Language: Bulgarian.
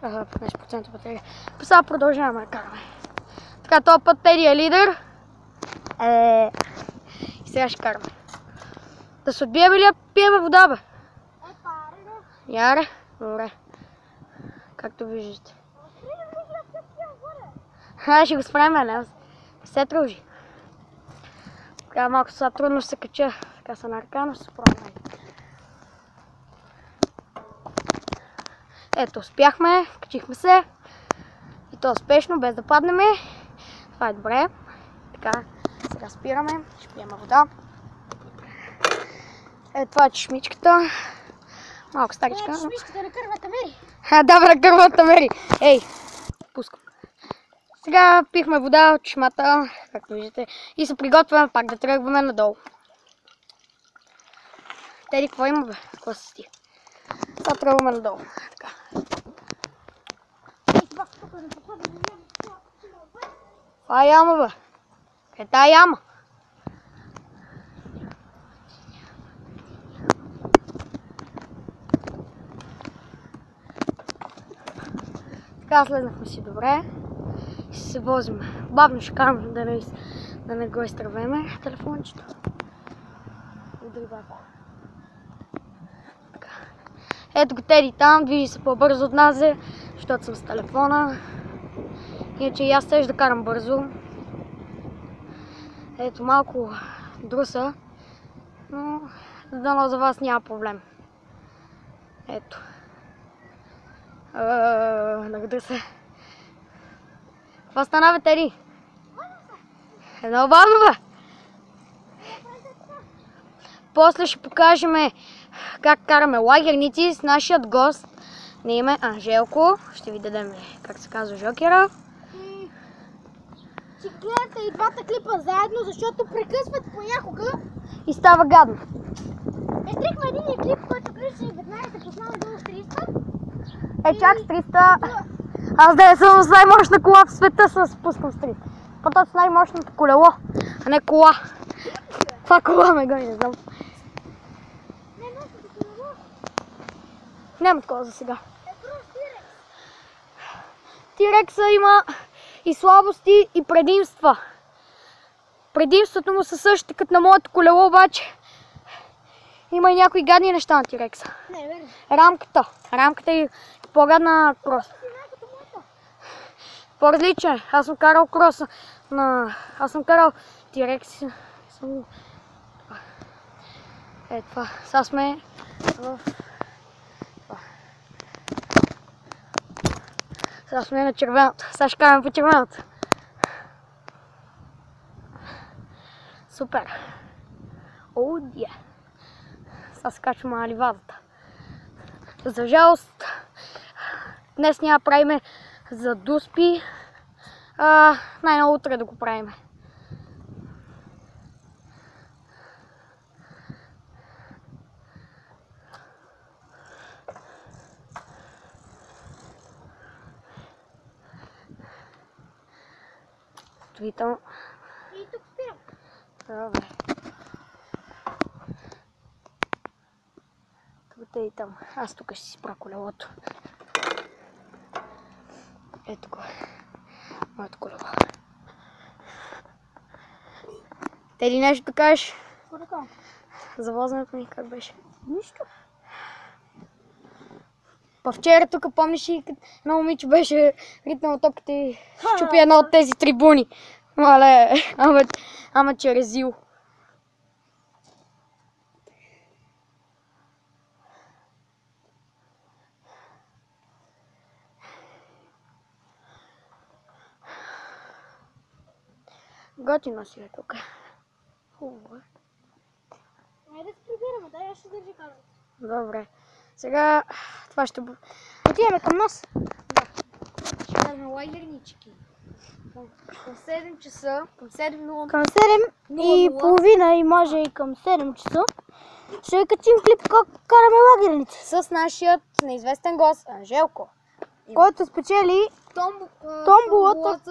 15% батерия. Сега продължаваме да караме. Така, този път Теди е лидер. И сега ще караме. Да се отбиеме ли, пиеме вода, бе? Яре? Добре. Както виждате. Ще го справим, не се тружи. Така малко сега трудно ще се кача. Така са на ръка, но ще се пробваме. Ето, успяхме, качихме се. И то успешно, без да паднем. Това е добре. Така, сега спираме, ще пием вода. Ето това е чешмичката. Малко старичка. Чешмичката на кървата Мери. Да, бе, на кървата Мери. Ей, пускам. Сега пихме вода от чешмата, както виждате. И се приготвяме пак да тръгваме надолу. Теди, какво има, бе? Какво се стига? Сега тръгваме надолу. Така. Това е яма, бе. Е тая яма. Така слезнахме си добре. Ще се возим. Бавно ще караме, да не го изтървеме телефончето. Удри бако. Ето го Теди там, движи се по-бързо от нас, защото съм с телефона. Иначе и аз теж да карам бързо. Ето малко друса, но дано за вас няма проблем. Ето. Нагъдра се. Какво стана, бе, Теди? Едно бавно, бе. После ще покажем как караме лагерници с нашият гост на име Анжелко. Ще ви дадем, как се казва, жокера. Ще гледате и двата клипа заедно, защото прекъсват понякога. И става гадно. Изтрихме един клип, който влизаше веднага се познава долу с 300. Чак с 300. Аз да съм с най-мощна кола в света, се спускам с 300. По-то с най-мощното колело, а не кола. Това кола ме гони, не знам. Няма такова за сега. Тирекса има и слабости, и предимства. Предимството му са същите като на моето колело, обаче има и някои гадни неща на Тирекса. Рамката. Рамката е по-гадна крос. По-различен. Аз съм карал кроса Аз съм карал Тирекс. Ето това. Сега сме в... Сега сме на червената. Сега ще караме по червената. Супер. Оу, дия. Сега се качваме на ливадата. За жалост, днес няма правиме за дуспи. Най-много утре да го правиме. Строително. И тук спирам. Добре. Тук и там. Аз тук ще си спра колелото. Ето го. Моето колело. Теди, нещо да кажеш? За возенето ми как беше? Нищо. Па вчера тук помниш и едно момиче беше ритнало топката и щупи една от тези трибуни. Мале, ама черезил. Готино си е тук. Хубаво е. Айде да се прибираме, дай аз ще държи камерата. Добре. Сега това ще бъде. Отиваме към нас. Да. Ще караме лагернички. Към 7 часа, към 7:00. Към 7:30 и може и към 7 часа. Ще качим клип как караме лагерници. С нашият неизвестен гост Анжелко. Който спечели Томболата